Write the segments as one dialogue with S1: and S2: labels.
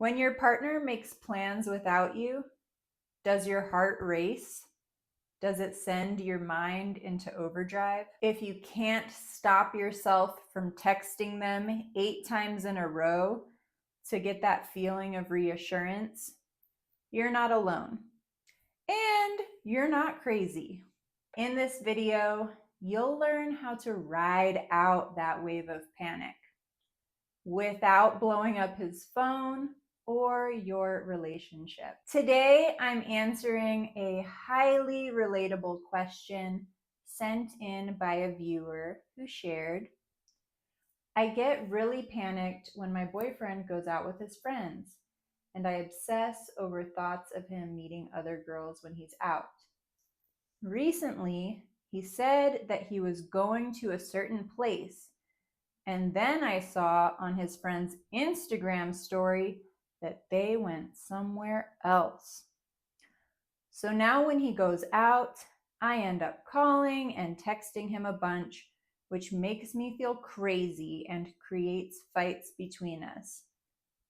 S1: When your partner makes plans without you, does your heart race? Does it send your mind into overdrive? If you can't stop yourself from texting them 8 times in a row to get that feeling of reassurance, you're not alone. And you're not crazy. In this video, you'll learn how to ride out that wave of panic without blowing up his phone or your relationship. Today, I'm answering a highly relatable question sent in by a viewer who shared, I get really panicked when my boyfriend goes out with his friends, and I obsess over thoughts of him meeting other girls when he's out. Recently, he said that he was going to a certain place, and then I saw on his friend's Instagram story that they went somewhere else. So now when he goes out, I end up calling and texting him a bunch, which makes me feel crazy and creates fights between us.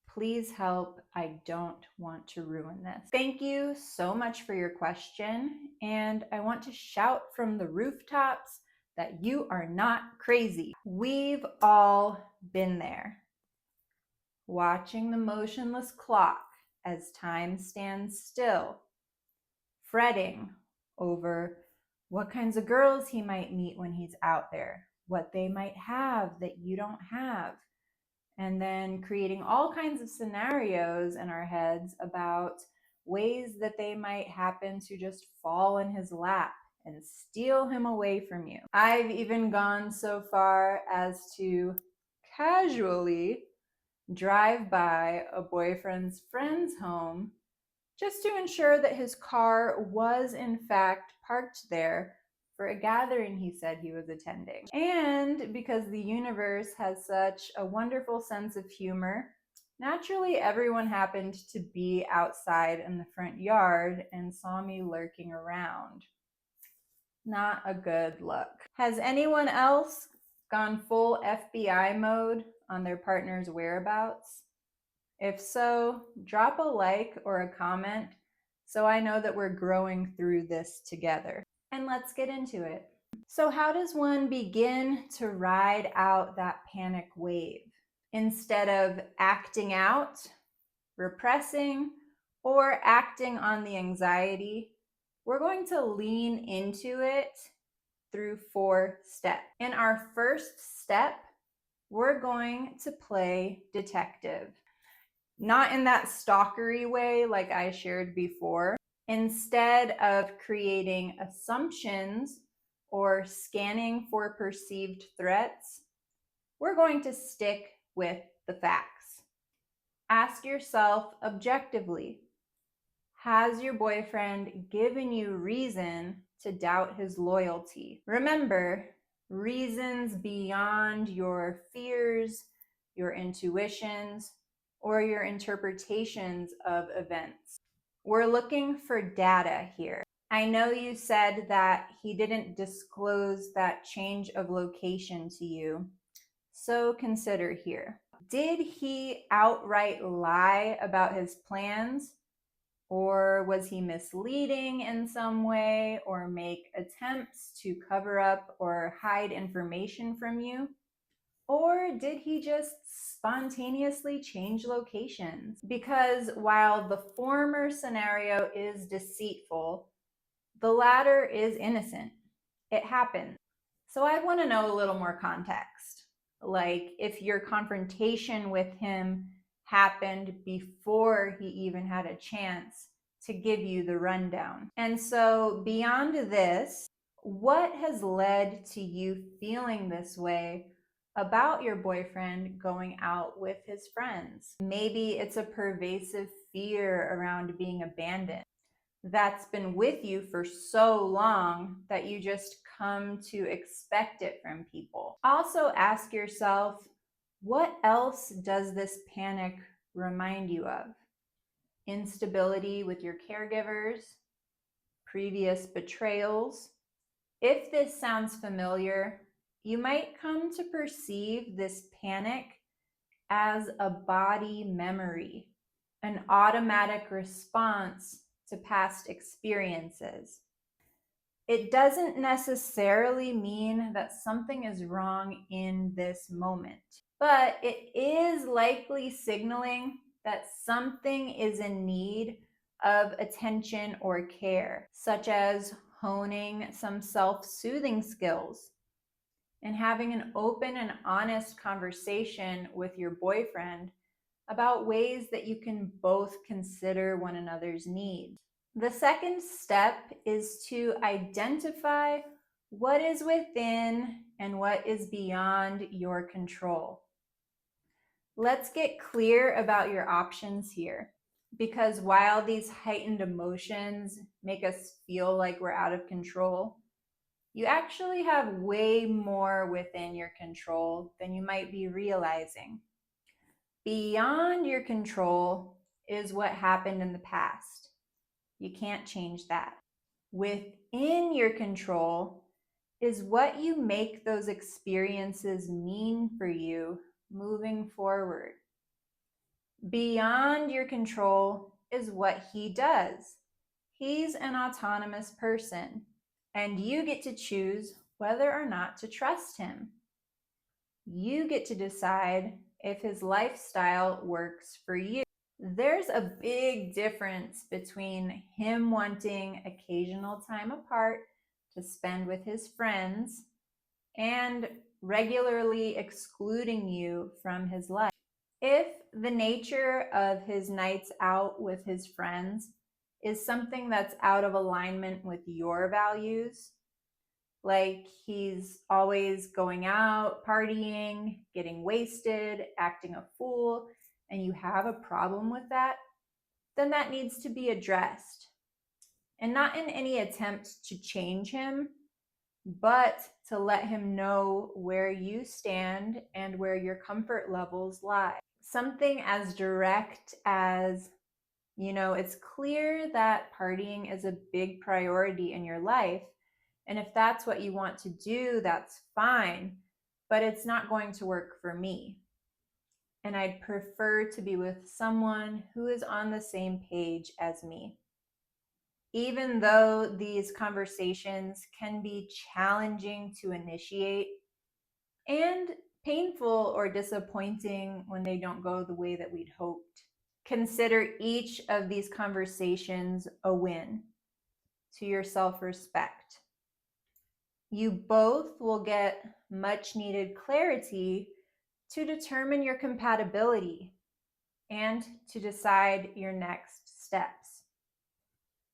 S1: Please help. I don't want to ruin this. Thank you so much for your question. And I want to shout from the rooftops that you are not crazy. We've all been there. Watching the motionless clock as time stands still. Fretting over what kinds of girls he might meet when he's out there, what they might have that you don't have. And then creating all kinds of scenarios in our heads about ways that they might happen to just fall in his lap and steal him away from you. I've even gone so far as to casually drive by a boyfriend's friend's home just to ensure that his car was in fact parked there for a gathering he said he was attending. And because the universe has such a wonderful sense of humor, naturally everyone happened to be outside in the front yard and saw me lurking around. Not a good look. Has anyone else gone full FBI mode on their partner's whereabouts? If so, drop a like or a comment so I know that we're growing through this together. And let's get into it. So how does one begin to ride out that panic wave? Instead of acting out, repressing, or acting on the anxiety, we're going to lean into it through 4 steps. In our first step, we're going to play detective. Not in that stalkery way like I shared before. Instead of creating assumptions or scanning for perceived threats, we're going to stick with the facts. Ask yourself objectively, has your boyfriend given you reason to doubt his loyalty? Remember, reasons beyond your fears, your intuitions, or your interpretations of events. We're looking for data here. I know you said that he didn't disclose that change of location to you, so consider here. Did he outright lie about his plans? Or was he misleading in some way or make attempts to cover up or hide information from you? Or did he just spontaneously change locations? Because while the former scenario is deceitful, the latter is innocent. It happens. So I want to know a little more context. Like if your confrontation with him happened before he even had a chance to give you the rundown. And so beyond this, what has led to you feeling this way about your boyfriend going out with his friends? Maybe it's a pervasive fear around being abandoned that's been with you for so long that you just come to expect it from people. Also ask yourself, what else does this panic remind you of? Instability with your caregivers, previous betrayals. If this sounds familiar, you might come to perceive this panic as a body memory. an automatic response to past experiences. It doesn't necessarily mean that something is wrong in this moment, but it is likely signaling that something is in need of attention or care, such as honing some self-soothing skills and having an open and honest conversation with your boyfriend about ways that you can both consider one another's needs. The second step is to identify what is within and what is beyond your control. Let's get clear about your options here, because while these heightened emotions make us feel like we're out of control, you actually have way more within your control than you might be realizing. Beyond your control is what happened in the past. You can't change that. Within your control is what you make those experiences mean for you moving forward. Beyond your control is what he does. He's an autonomous person, and you get to choose whether or not to trust him. You get to decide if his lifestyle works for you. There's a big difference between him wanting occasional time apart to spend with his friends and regularly excluding you from his life. If the nature of his nights out with his friends is something that's out of alignment with your values, like he's always going out, partying, getting wasted, acting a fool, and you have a problem with that, then that needs to be addressed. And not in any attempt to change him, but to let him know where you stand and where your comfort levels lie. Something as direct as, it's clear that partying is a big priority in your life. And if that's what you want to do, that's fine, but it's not going to work for me. And I'd prefer to be with someone who is on the same page as me. Even though these conversations can be challenging to initiate and painful or disappointing when they don't go the way that we'd hoped, consider each of these conversations a win to your self-respect. You both will get much needed clarity to determine your compatibility and to decide your next steps.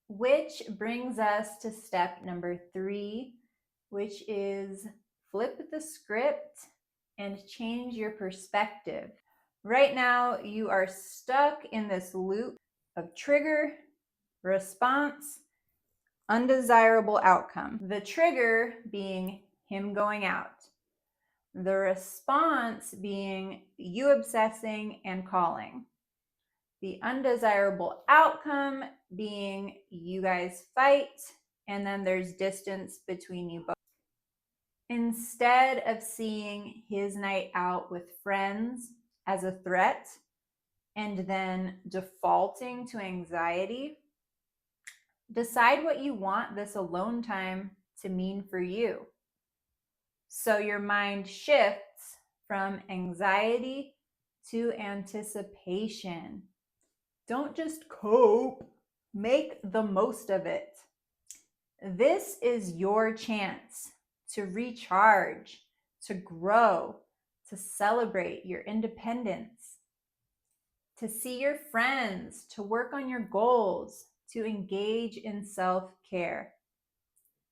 S1: Which brings us to step number 3, which is flip the script and change your perspective. Right now, you are stuck in this loop of trigger, response, undesirable outcome. The trigger being him going out. The response being you obsessing and calling. The undesirable outcome being you guys fight, and then there's distance between you both. Instead of seeing his night out with friends as a threat and then defaulting to anxiety, decide what you want this alone time to mean for you. So your mind shifts from anxiety to anticipation. Don't just cope, make the most of it. This is your chance to recharge, to grow, to celebrate your independence, to see your friends, to work on your goals, to engage in self-care.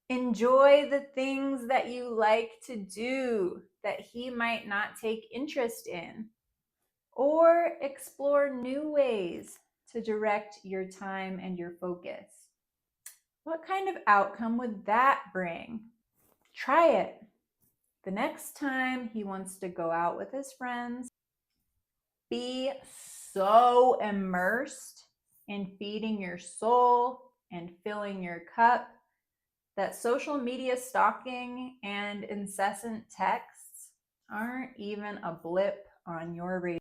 S1: Enjoy the things that you like to do that he might not take interest in, or explore new ways to direct your time and your focus. What kind of outcome would that bring? Try it. The next time he wants to go out with his friends, be so immersed in feeding your soul and filling your cup that social media stalking and incessant texts aren't even a blip on your radar.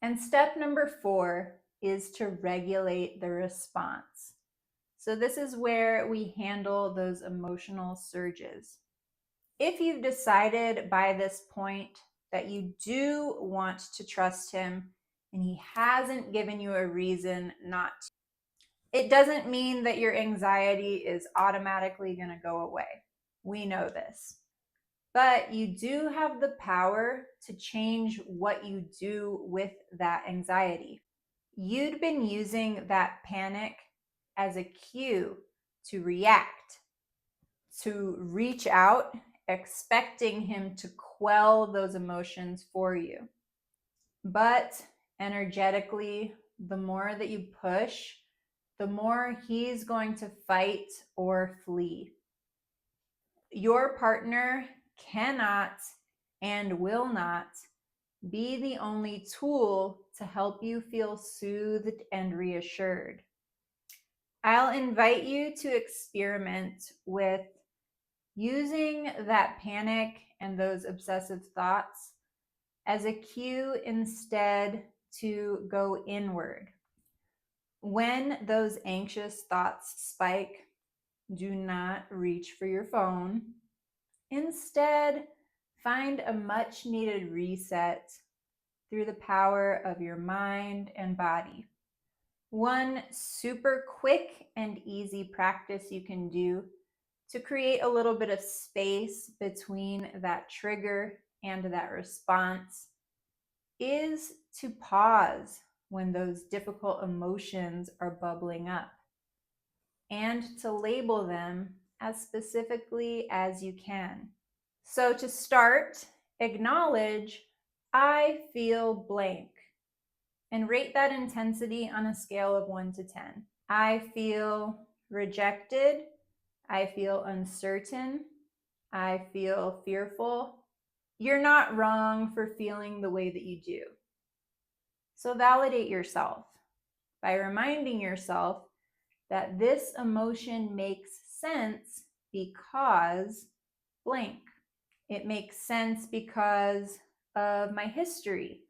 S1: And step number 4 is to regulate the response. So this is where we handle those emotional surges. If you've decided by this point that you do want to trust him and he hasn't given you a reason not to, it doesn't mean that your anxiety is automatically going to go away. We know this. But you do have the power to change what you do with that anxiety. You'd been using that panic as a cue to react, to reach out, expecting him to quell those emotions for you. But energetically, the more that you push, the more he's going to fight or flee. Your partner cannot and will not be the only tool to help you feel soothed and reassured. I'll invite you to experiment with using that panic and those obsessive thoughts as a cue instead to go inward. When those anxious thoughts spike, do not reach for your phone. Instead, find a much needed reset through the power of your mind and body. One super quick and easy practice you can do to create a little bit of space between that trigger and that response is to pause when those difficult emotions are bubbling up and to label them as specifically as you can. So to start, acknowledge, I feel blank, and rate that intensity on a scale of 1 to 10. I feel rejected. I feel uncertain. I feel fearful. You're not wrong for feeling the way that you do. So validate yourself by reminding yourself that this emotion makes sense because blank. It makes sense because of my history,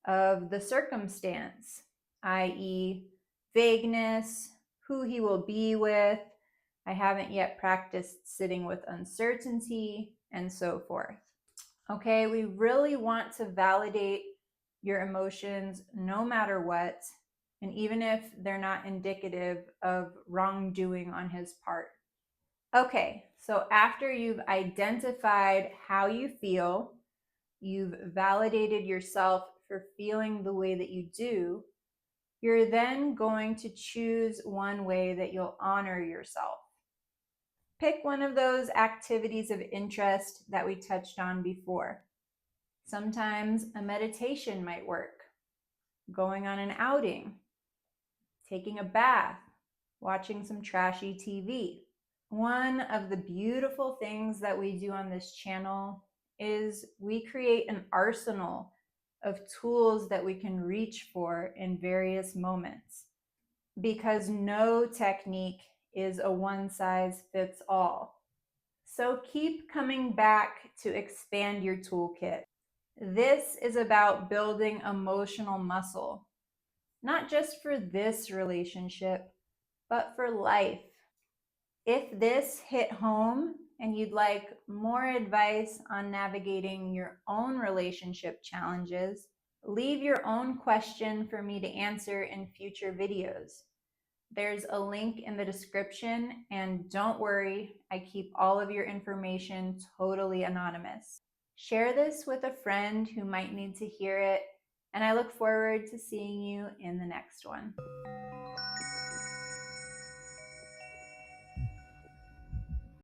S1: of the circumstance, i.e., vagueness, who he will be with. I haven't yet practiced sitting with uncertainty, and so forth. Okay, we really want to validate your emotions no matter what, and even if they're not indicative of wrongdoing on his part. Okay, so after you've identified how you feel, you've validated yourself for feeling the way that you do, you're then going to choose one way that you'll honor yourself. Pick one of those activities of interest that we touched on before. Sometimes a meditation might work, going on an outing, taking a bath, watching some trashy TV. One of the beautiful things that we do on this channel is we create an arsenal of tools that we can reach for in various moments, because no technique is a one size fits all. So keep coming back to expand your toolkit. This is about building emotional muscle, not just for this relationship, but for life. If this hit home and you'd like more advice on navigating your own relationship challenges, leave your own question for me to answer in future videos. There's a link in the description, and don't worry, I keep all of your information totally anonymous. Share this with a friend who might need to hear it, and I look forward to seeing you in the next one.